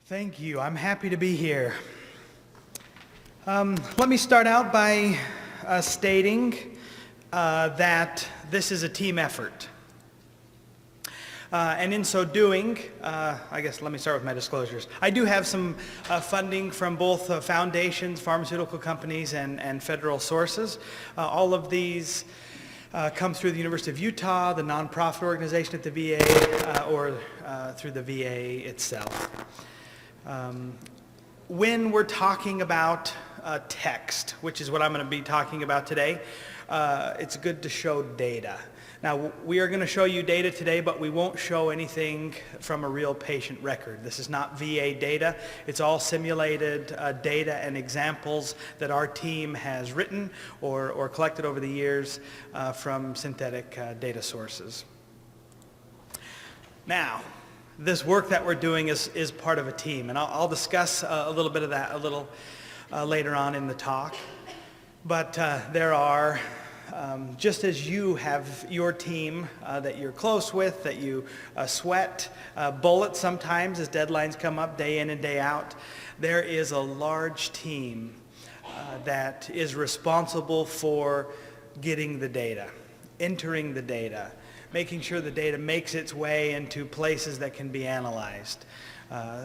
Thank you. I'm happy to be here. Let me start out by stating that this is a team effort. And in so doing, I guess let me start with my disclosures. I do have some funding from both foundations, pharmaceutical companies, and federal sources. All of these come through the University of Utah, the nonprofit organization at the VA, or through the VA itself. When we're talking about text, which is what I'm going to be talking about today, it's good to show data. Now, we are going to show you data today, but we won't show anything from a real patient record. This is not VA data. It's all simulated data and examples that our team has written or collected over the years from synthetic data sources. Now, this work that we're doing is part of a team, and I'll discuss a little bit of that a little later on in the talk. But there are, just as you have your team that you're close with, that you sweat bullets sometimes as deadlines come up day in and day out, there is a large team that is responsible for getting the data, entering the data, making sure the data makes its way into places that can be analyzed,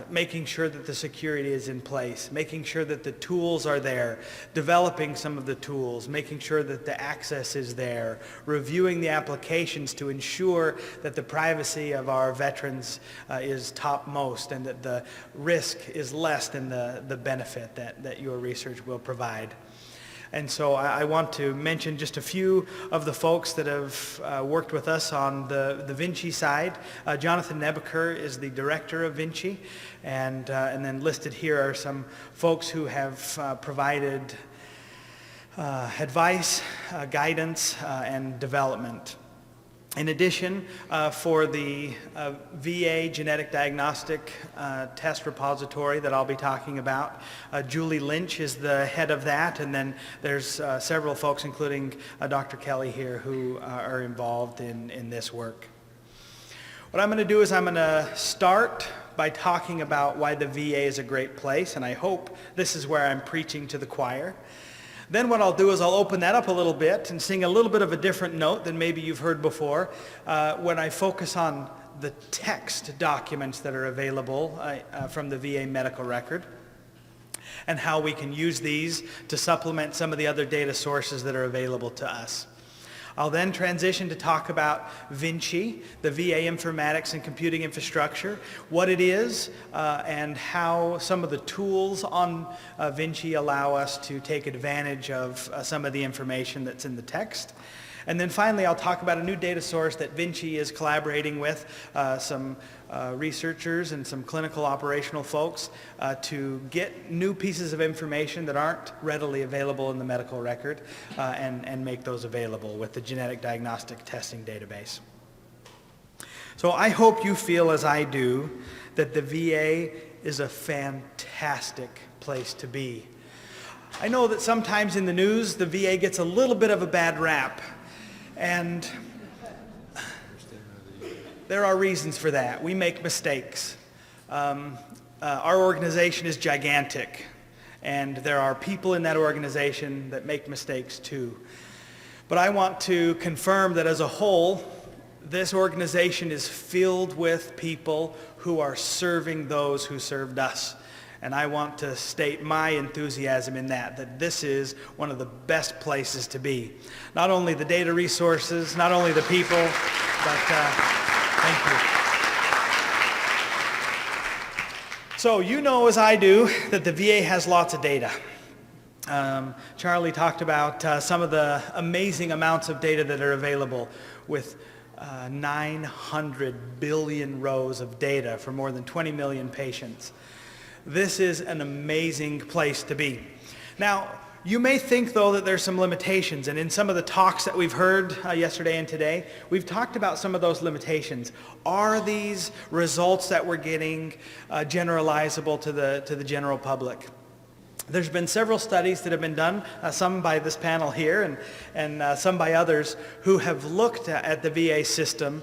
making sure that the security is in place, making sure that the tools are there, developing some of the tools, making sure that the access is there, reviewing the applications to ensure that the privacy of our veterans is topmost and that the risk is less than the benefit that your research will provide. And so I want to mention just a few of the folks that have worked with us on the Vinci side. Jonathan Nebeker is the director of Vinci, and then listed here are some folks who have provided advice, guidance, and development. In addition, for the VA genetic diagnostic test repository that I'll be talking about, Julie Lynch is the head of that, and then there's several folks, including Dr. Kelly here, who are involved in this work. What I'm going to do is I'm going to start by talking about why the VA is a great place, and I hope this is where I'm preaching to the choir. Then what I'll do is I'll open that up a little bit and sing a little bit of a different note than maybe you've heard before when I focus on the text documents that are available from the VA medical record and how we can use these to supplement some of the other data sources that are available to us. I'll then transition to talk about Vinci, the VA informatics and computing infrastructure, what it is, and how some of the tools on Vinci allow us to take advantage of some of the information that's in the text. And then finally, I'll talk about a new data source that Vinci is collaborating with some researchers and some clinical operational folks to get new pieces of information that aren't readily available in the medical record and make those available with the genetic diagnostic testing database. So I hope you feel as I do that the VA is a fantastic place to be. I know that sometimes in the news the VA gets a little bit of a bad rap. And there are reasons for that. We make mistakes. Our organization is gigantic, and there are people in that organization that make mistakes too. But I want to confirm that as a whole, this organization is filled with people who are serving those who served us. And I want to state my enthusiasm in that this is one of the best places to be. Not only the data resources, not only the people, but thank you. So you know as I do that the VA has lots of data. Charlie talked about some of the amazing amounts of data that are available with 900 billion rows of data for more than 20 million patients. This is an amazing place to be. Now, you may think, though, that there's some limitations, and in some of the talks that we've heard yesterday and today, we've talked about some of those limitations. Are these results that we're getting generalizable to the general public? There's been several studies that have been done, some by this panel here and some by others, who have looked at the VA system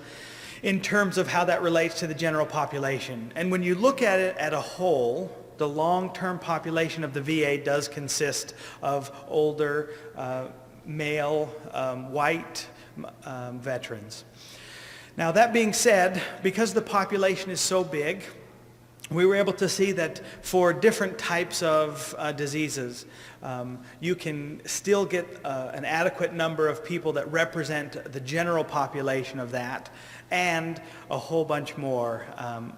in terms of how that relates to the general population. And when you look at it at a whole, the long-term population of the VA does consist of older, male, white veterans. Now, that being said, because the population is so big, we were able to see that for different types of diseases, you can still get an adequate number of people that represent the general population of that, and a whole bunch more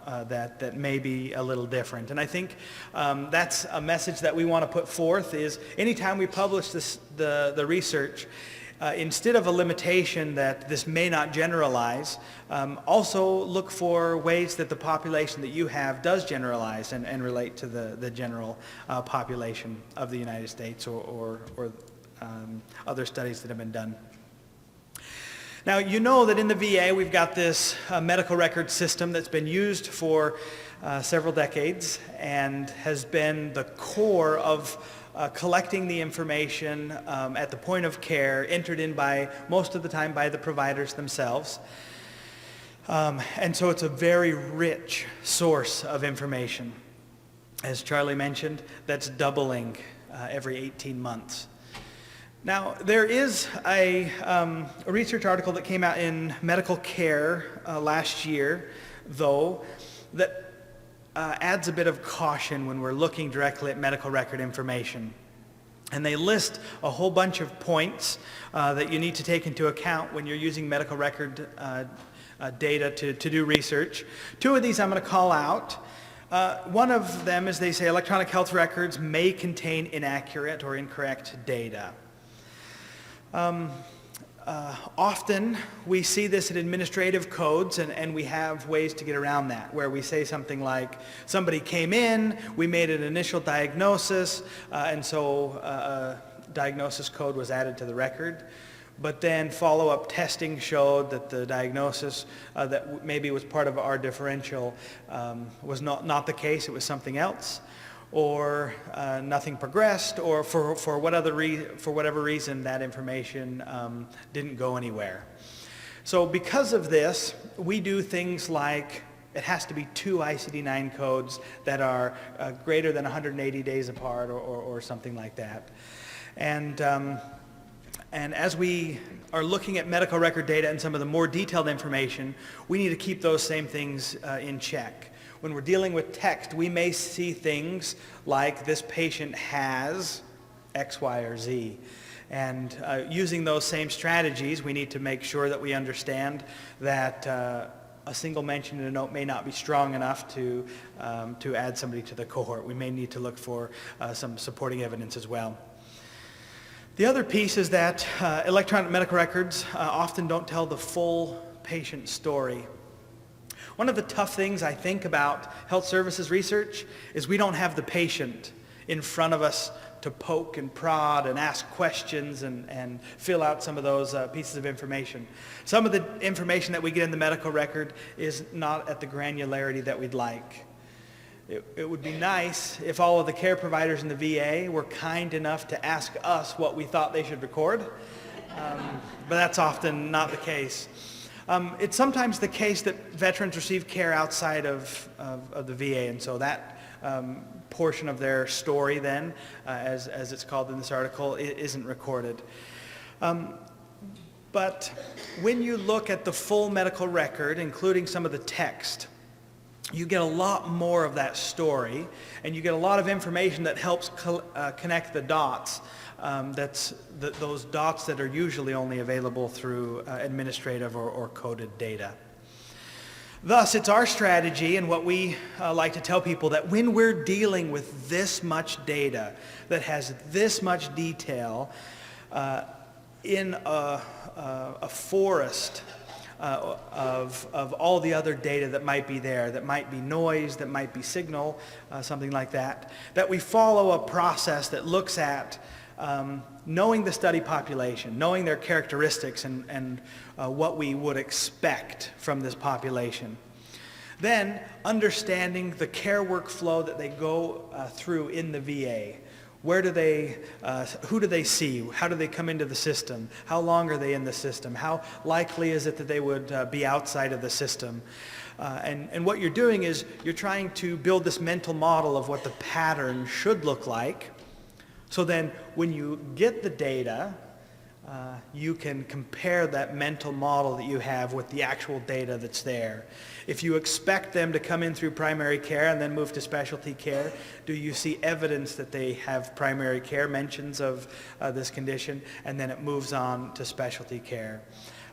that may be a little different. And I think that's a message that we want to put forth is anytime we publish the research, instead of a limitation that this may not generalize, also look for ways that the population that you have does generalize and relate to the general population of the United States or other studies that have been done. Now, you know that in the VA we've got this medical record system that's been used for several decades and has been the core of collecting the information at the point of care, entered in by, most of the time, by the providers themselves. And so it's a very rich source of information. As Charlie mentioned, that's doubling every 18 months. Now, there is a research article that came out in Medical Care last year, though, that adds a bit of caution when we're looking directly at medical record information. And they list a whole bunch of points that you need to take into account when you're using medical record data to do research. Two of these I'm going to call out. One of them is they say electronic health records may contain inaccurate or incorrect data. Often we see this in administrative codes, and we have ways to get around that, where we say something like, somebody came in, we made an initial diagnosis, and so a diagnosis code was added to the record. But then follow-up testing showed that the diagnosis that maybe was part of our differential was not the case, it was something else. Or nothing progressed, or for whatever reason that information didn't go anywhere. So because of this, we do things like it has to be 2 ICD-9 codes that are greater than 180 days apart, or something like that. And as we are looking at medical record data and some of the more detailed information, we need to keep those same things in check. When we're dealing with text, we may see things like this patient has X, Y, or Z. And using those same strategies, we need to make sure that we understand that a single mention in a note may not be strong enough to add somebody to the cohort. We may need to look for some supporting evidence as well. The other piece is that electronic medical records often don't tell the full patient story. One of the tough things I think about health services research is we don't have the patient in front of us to poke and prod and ask questions and fill out some of those pieces of information. Some of the information that we get in the medical record is not at the granularity that we'd like. It would be nice if all of the care providers in the VA were kind enough to ask us what we thought they should record, but that's often not the case. It's sometimes the case that veterans receive care outside of the VA, and so that portion of their story then, as it's called in this article, isn't recorded. But when you look at the full medical record, including some of the text, you get a lot more of that story, and you get a lot of information that helps connect the dots. Those dots that are usually only available through administrative or coded data. Thus, it's our strategy and what we like to tell people that when we're dealing with this much data that has this much detail in a forest of all the other data that might be there, that might be noise, that might be signal, something like that, that we follow a process that looks at knowing the study population, knowing their characteristics and what we would expect from this population. Then understanding the care workflow that they go through in the VA, who do they see? How do they come into the system? How long are they in the system? How likely is it that they would be outside of the system? And what you're doing is you're trying to build this mental model of what the pattern should look like. So then when you get the data, you can compare that mental model that you have with the actual data that's there. If you expect them to come in through primary care and then move to specialty care, do you see evidence that they have primary care, mentions of this condition, and then it moves on to specialty care?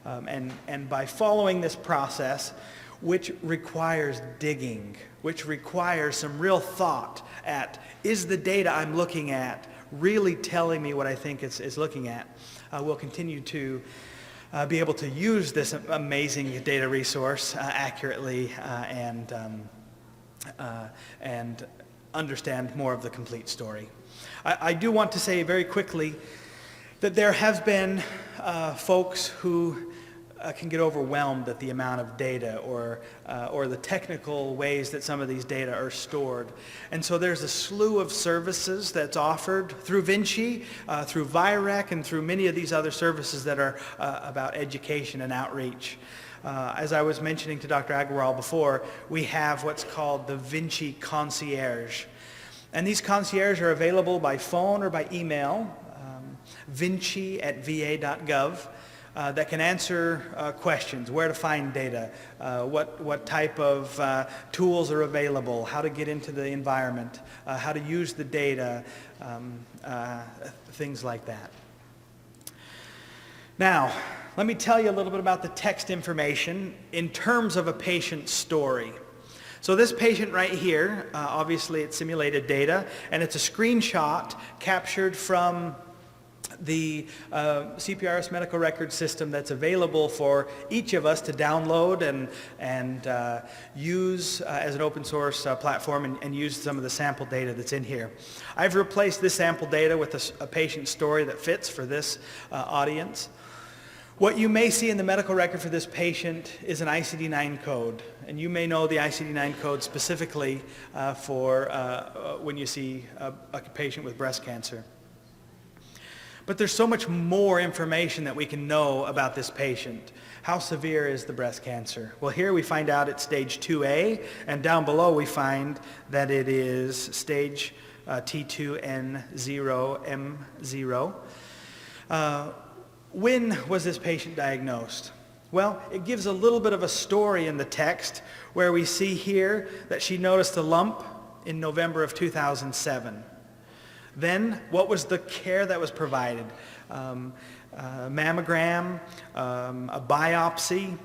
And by following this process, which requires digging, which requires some real thought at, is the data I'm looking at really telling me what I think it's looking at? We'll continue to be able to use this amazing data resource accurately and understand more of the complete story. I do want to say very quickly that there have been folks who can get overwhelmed at the amount of data or the technical ways that some of these data are stored. And so there's a slew of services that's offered through Vinci, through VIREC, and through many of these other services that are about education and outreach. As I was mentioning to Dr. Agarwal before, we have what's called the Vinci Concierge. And these concierge are available by phone or by email, vinci@va.gov. That can answer questions, where to find data, what type of tools are available, how to get into the environment, how to use the data, things like that. Now, let me tell you a little bit about the text information in terms of a patient's story. So this patient right here, obviously it's simulated data, and it's a screenshot captured from the CPRS medical record system that's available for each of us to download and use as an open source platform and use some of the sample data that's in here. I've replaced this sample data with a patient story that fits for this audience. What you may see in the medical record for this patient is an ICD-9 code, and you may know the ICD-9 code specifically for when you see a patient with breast cancer. But there's so much more information that we can know about this patient. How severe is the breast cancer? Well, here we find out it's stage 2A, and down below we find that it is stage T2N0M0. When was this patient diagnosed? Well, it gives a little bit of a story in the text where we see here that she noticed a lump in November of 2007. Then, what was the care that was provided? Mammogram, a biopsy,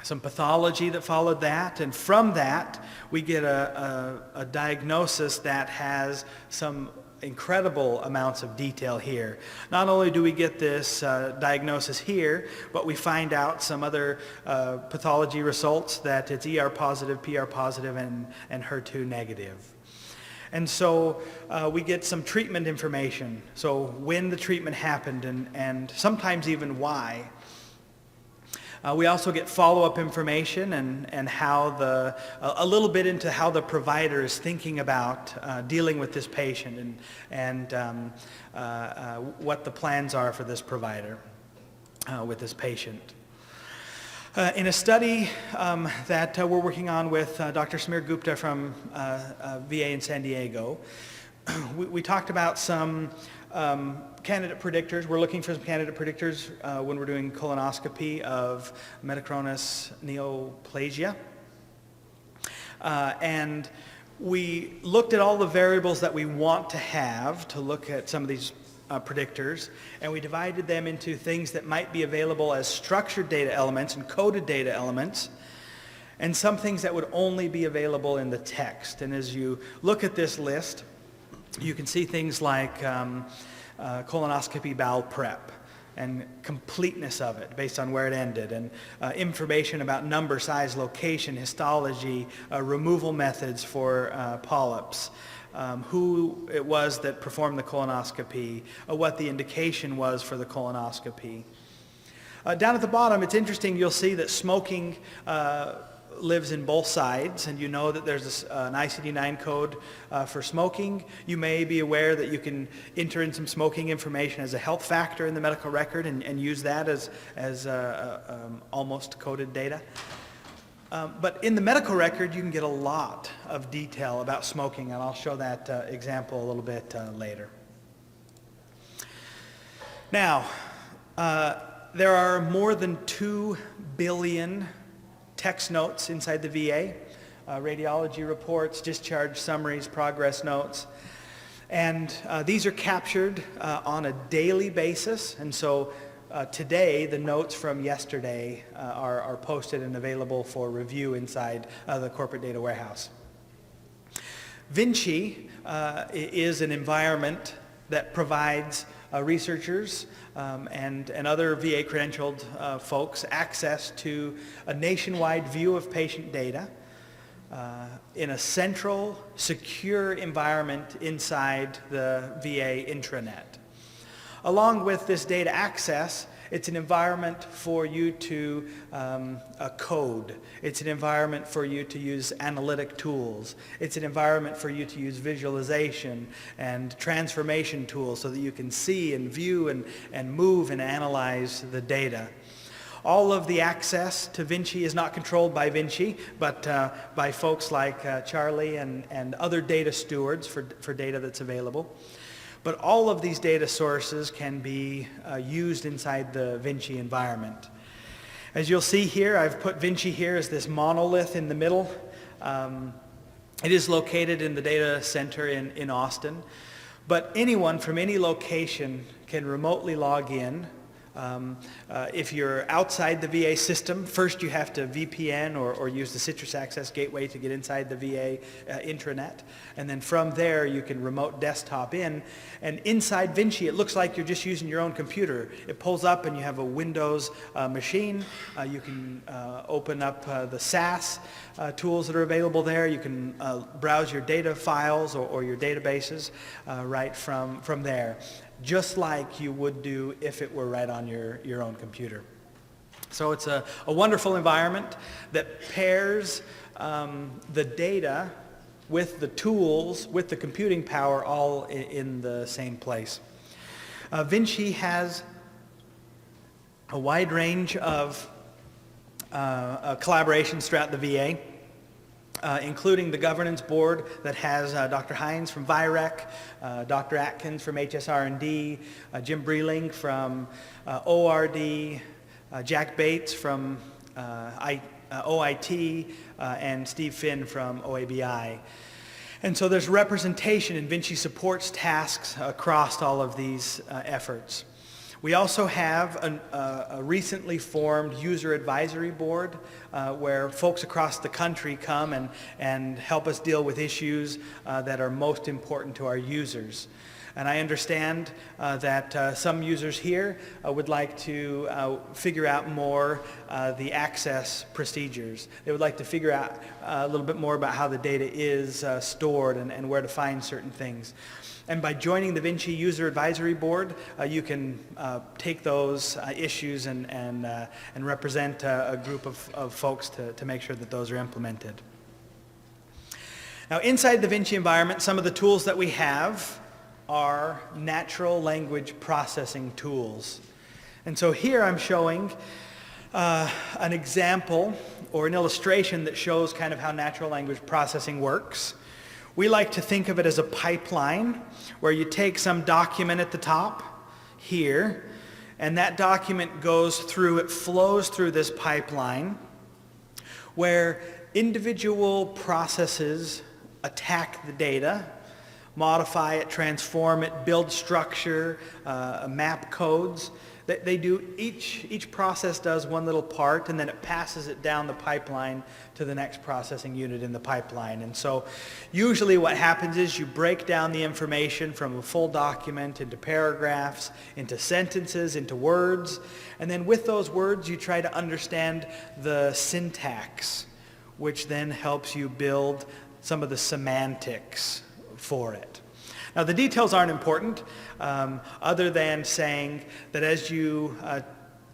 some pathology that followed that, and from that, we get a diagnosis that has some incredible amounts of detail here. Not only do we get this diagnosis here, but we find out some other pathology results that it's ER positive, PR positive, and HER2 negative. And so we get some treatment information, so when the treatment happened and sometimes even why. We also get follow-up information and how a little bit into how the provider is thinking about dealing with this patient and what the plans are for this provider with this patient. In a study that we're working on with Dr. Samir Gupta from VA in San Diego, we talked about some candidate predictors. We're looking for some candidate predictors when we're doing colonoscopy of metachronous neoplasia. And we looked at all the variables that we want to have to look at some of these predictors, and we divided them into things that might be available as structured data elements and coded data elements, and some things that would only be available in the text. And as you look at this list, you can see things like colonoscopy bowel prep and completeness of it based on where it ended, and information about number, size, location, histology, removal methods for polyps, who it was that performed the colonoscopy, what the indication was for the colonoscopy. Down at the bottom, it's interesting, you'll see that smoking lives in both sides, and you know that there's an ICD-9 code for smoking. You may be aware that you can enter in some smoking information as a health factor in the medical record and use that as almost coded data. But in the medical record, you can get a lot of detail about smoking, and I'll show that example a little bit later. Now, there are more than 2 billion text notes inside the VA, radiology reports, discharge summaries, progress notes. And these are captured on a daily basis. And so today, the notes from yesterday are posted and available for review inside the corporate data warehouse. Vinci is an environment that provides researchers and other VA credentialed folks access to a nationwide view of patient data in a central, secure environment inside the VA intranet. Along with this data access, it's an environment for you to code. It's an environment for you to use analytic tools. It's an environment for you to use visualization and transformation tools so that you can see and view and move and analyze the data. All of the access to Vinci is not controlled by Vinci, but by folks like Charlie and other data stewards for data that's available. But all of these data sources can be used inside the Vinci environment. As you'll see here, I've put Vinci here as this monolith in the middle. It is located in the data center in Austin. But anyone from any location can remotely log in. If you're outside the VA system, first you have to VPN or use the Citrus Access Gateway to get inside the VA intranet. And then from there, you can remote desktop in. And inside Vinci, it looks like you're just using your own computer. It pulls up and you have a Windows machine. You can open up the SAS tools that are available there. You can browse your data files or your databases right from there, just like you would do if it were right on your own computer. So it's a wonderful environment that pairs the data with the tools, with the computing power, all in the same place. Vinci has a wide range of collaborations throughout the VA. Including the governance board that has Dr. Hines from VIREC, Dr. Atkins from HSR&D, Jim Breeling from ORD, Jack Bates from OIT, and Steve Finn from OABI. And so there's representation, and Vinci supports tasks across all of these efforts. We also have a recently formed user advisory board where folks across the country come and help us deal with issues that are most important to our users. And I understand that some users here would like to figure out more the access procedures. They would like to figure out a little bit more about how the data is stored and where to find certain things. And by joining the Vinci User Advisory Board, you can take those issues and represent a group of folks to make sure that those are implemented. Now, inside the Vinci environment, some of the tools that we have are natural language processing tools. And so here I'm showing an example or an illustration that shows kind of how natural language processing works. We like to think of it as a pipeline where you take some document at the top here, and that document goes through, it flows through this pipeline where individual processes attack the data, modify it, transform it, build structure, map codes. They do, each process does one little part, and then it passes it down the pipeline to the next processing unit in the pipeline. And so usually what happens is you break down the information from a full document into paragraphs, into sentences, into words, and then with those words you try to understand the syntax, which then helps you build some of the semantics for it. Now, the details aren't important, other than saying that as you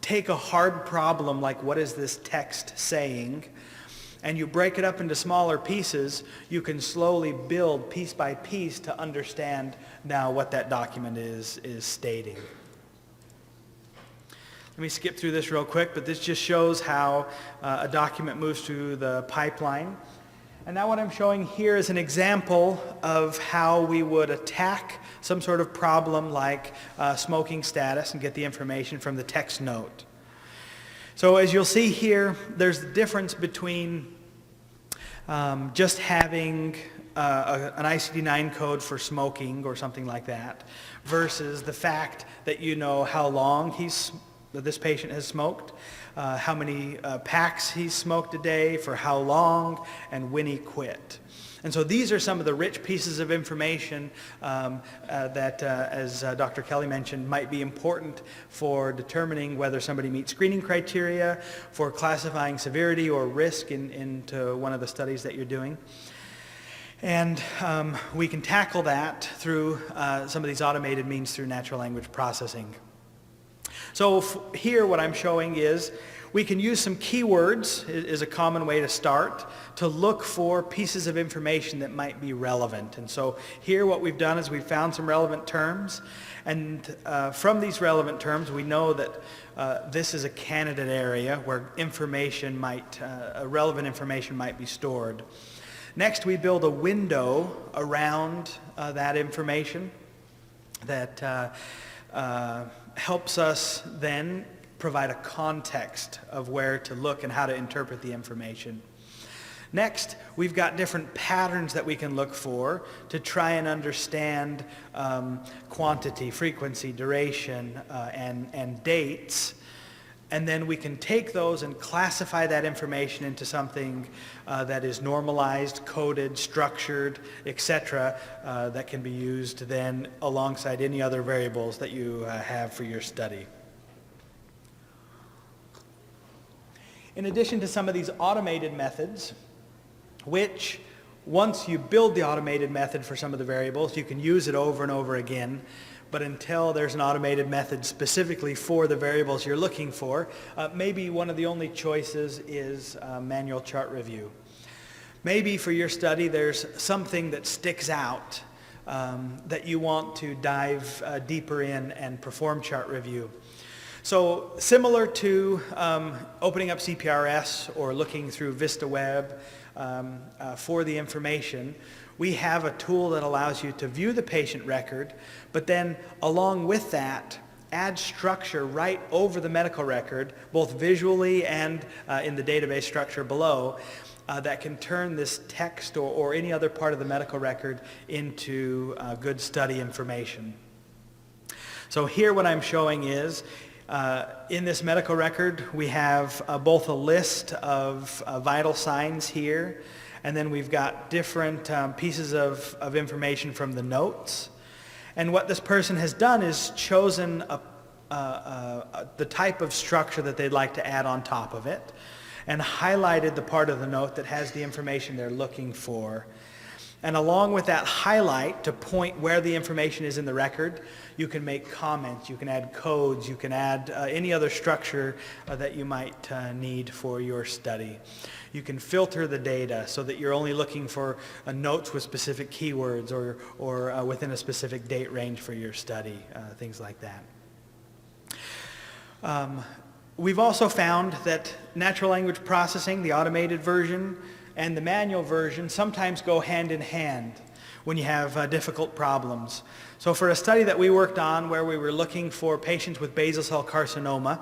take a hard problem like what is this text saying, and you break it up into smaller pieces, you can slowly build piece by piece to understand now what that document is stating. Let me skip through this real quick, but this just shows how a document moves through the pipeline. And now what I'm showing here is an example of how we would attack some sort of problem like smoking status and get the information from the text note. So as you'll see here, there's the difference between just having an ICD-9 code for smoking or something like that versus the fact that you know how long this patient has smoked, how many packs he's smoked a day, for how long, and when he quit. And so these are some of the rich pieces of information that, as Dr. Kelly mentioned, might be important for determining whether somebody meets screening criteria, for classifying severity or risk into one of the studies that you're doing. And we can tackle that through some of these automated means through natural language processing. So here what I'm showing is we can use some keywords, is a common way to start, to look for pieces of information that might be relevant. And so here what we've done is we've found some relevant terms, and from these relevant terms we know that this is a candidate area where relevant information might be stored. Next, we build a window around that information that helps us then provide a context of where to look and how to interpret the information. Next, we've got different patterns that we can look for to try and understand quantity, frequency, duration, and dates. And then we can take those and classify that information into something that is normalized, coded, structured, etc., that can be used then alongside any other variables that you have for your study. In addition to some of these automated methods, which once you build the automated method for some of the variables, you can use it over and over again. But until there's an automated method specifically for the variables you're looking for, maybe one of the only choices is manual chart review. Maybe for your study there's something that sticks out that you want to dive deeper in and perform chart review. So similar to opening up CPRS or looking through VistaWeb for the information, we have a tool that allows you to view the patient record, but then along with that, add structure right over the medical record, both visually and in the database structure below, that can turn this text or any other part of the medical record into good study information. So here what I'm showing is, in this medical record, we have both a list of vital signs here, and then we've got different pieces of information from the notes. And what this person has done is chosen the type of structure that they'd like to add on top of it, and highlighted the part of the note that has the information they're looking for. And along with that highlight to point where the information is in the record, you can make comments, you can add codes, you can add any other structure that you might need for your study. You can filter the data so that you're only looking for notes with specific keywords or within a specific date range for your study, things like that. We've also found that natural language processing, the automated version, and the manual version sometimes go hand in hand when you have difficult problems. So for a study that we worked on where we were looking for patients with basal cell carcinoma,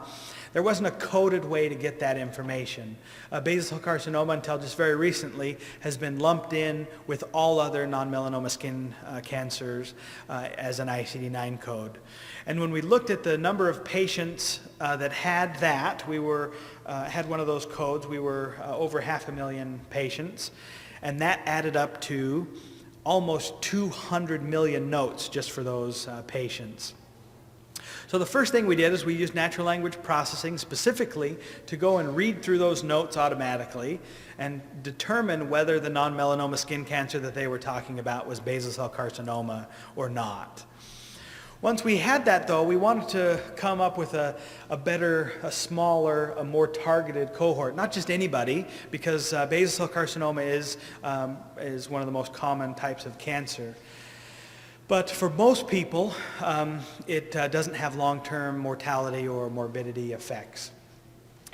there wasn't a coded way to get that information. Basal cell carcinoma, until just very recently, has been lumped in with all other non-melanoma skin cancers as an ICD-9 code. And when we looked at the number of patients that had that, we had one of those codes. We were over 500,000 patients, and that added up to almost 200 million notes just for those patients. So the first thing we did is we used natural language processing specifically to go and read through those notes automatically and determine whether the non-melanoma skin cancer that they were talking about was basal cell carcinoma or not. Once we had that, though, we wanted to come up with a better, a smaller, a more targeted cohort. Not just anybody, because basal cell carcinoma is one of the most common types of cancer. But for most people, it doesn't have long-term mortality or morbidity effects.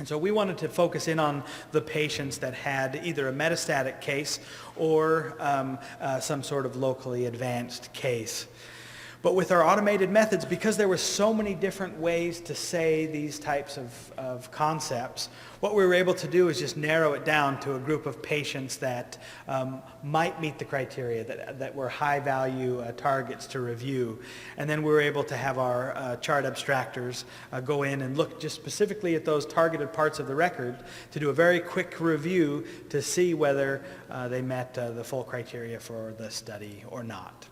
And so we wanted to focus in on the patients that had either a metastatic case or some sort of locally advanced case. But with our automated methods, because there were so many different ways to say these types of concepts, what we were able to do is just narrow it down to a group of patients that might meet the criteria, that were high-value targets to review. And then we were able to have our chart abstractors go in and look just specifically at those targeted parts of the record to do a very quick review to see whether they met the full criteria for the study or not.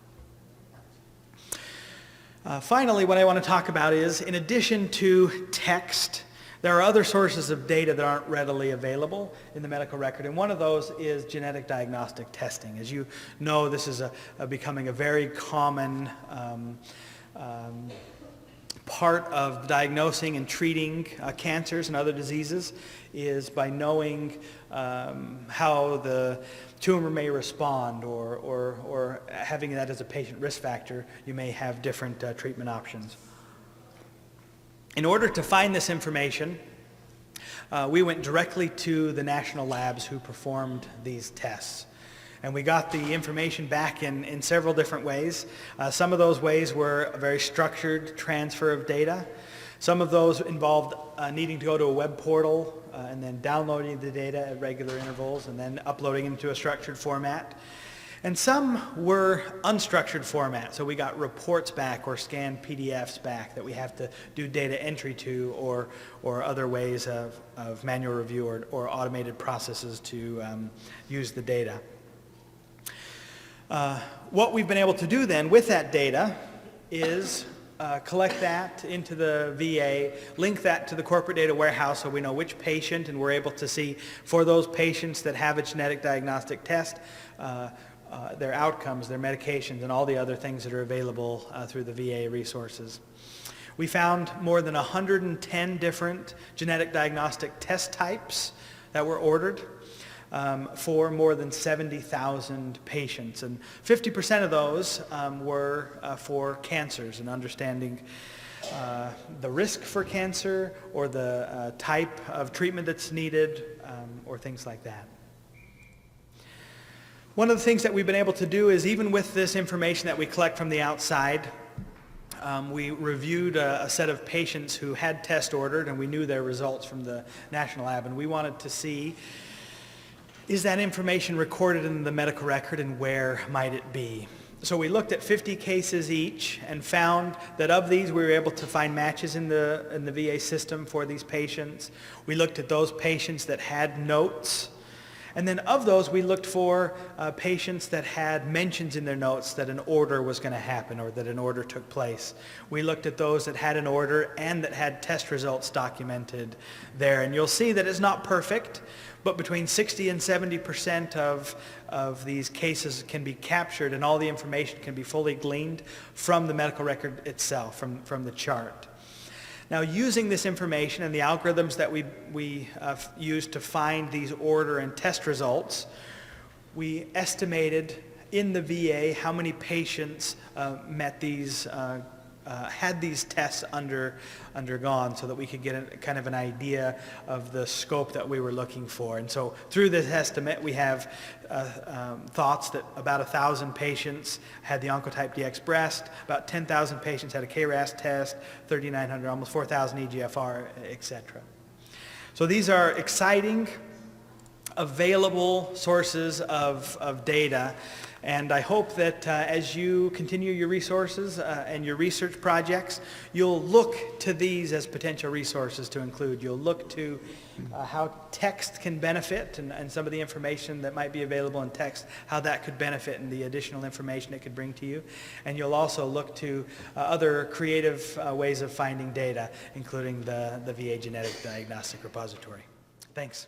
Finally, what I want to talk about is, in addition to text, there are other sources of data that aren't readily available in the medical record, and one of those is genetic diagnostic testing. As you know, this is becoming a very common part of diagnosing and treating cancers and other diseases, is by knowing how the tumor may respond, or having that as a patient risk factor, you may have different treatment options. In order to find this information, we went directly to the national labs who performed these tests. And we got the information back in several different ways. Some of those ways were a very structured transfer of data. Some of those involved needing to go to a web portal and then downloading the data at regular intervals and then uploading into a structured format. And some were unstructured format, so we got reports back or scanned PDFs back that we have to do data entry to, or other ways of manual review or automated processes to use the data. What we've been able to do then with that data is collect that into the VA, link that to the corporate data warehouse so we know which patient, and we're able to see for those patients that have a genetic diagnostic test, their outcomes, their medications, and all the other things that are available through the VA resources. We found more than 110 different genetic diagnostic test types that were ordered for more than 70,000 patients. And 50% of those were for cancers and understanding the risk for cancer or the type of treatment that's needed or things like that. One of the things that we've been able to do is, even with this information that we collect from the outside, we reviewed a set of patients who had tests ordered, and we knew their results from the national lab, and we wanted to see, is that information recorded in the medical record, and where might it be? So we looked at 50 cases each and found that of these we were able to find matches in the VA system for these patients. We looked at those patients that had notes. And then of those, we looked for patients that had mentions in their notes that an order was going to happen or that an order took place. We looked at those that had an order and that had test results documented there. And you'll see that it's not perfect, but between 60 and 70% of these cases can be captured, and all the information can be fully gleaned from the medical record itself, from the chart. Now, using this information and the algorithms that we used to find these order and test results, we estimated in the VA how many patients met these, had these tests undergone, so that we could get kind of an idea of the scope that we were looking for. And so through this estimate, we have thoughts that about 1,000 patients had the Oncotype DX breast, about 10,000 patients had a KRAS test, 3,900, almost 4,000 EGFR, etc. So these are exciting, available sources of data. And I hope that as you continue your resources and your research projects, you'll look to these as potential resources to include. You'll look to how text can benefit, and some of the information that might be available in text, how that could benefit and the additional information it could bring to you. And you'll also look to other creative ways of finding data, including the VA Genetic Diagnostic Repository. Thanks.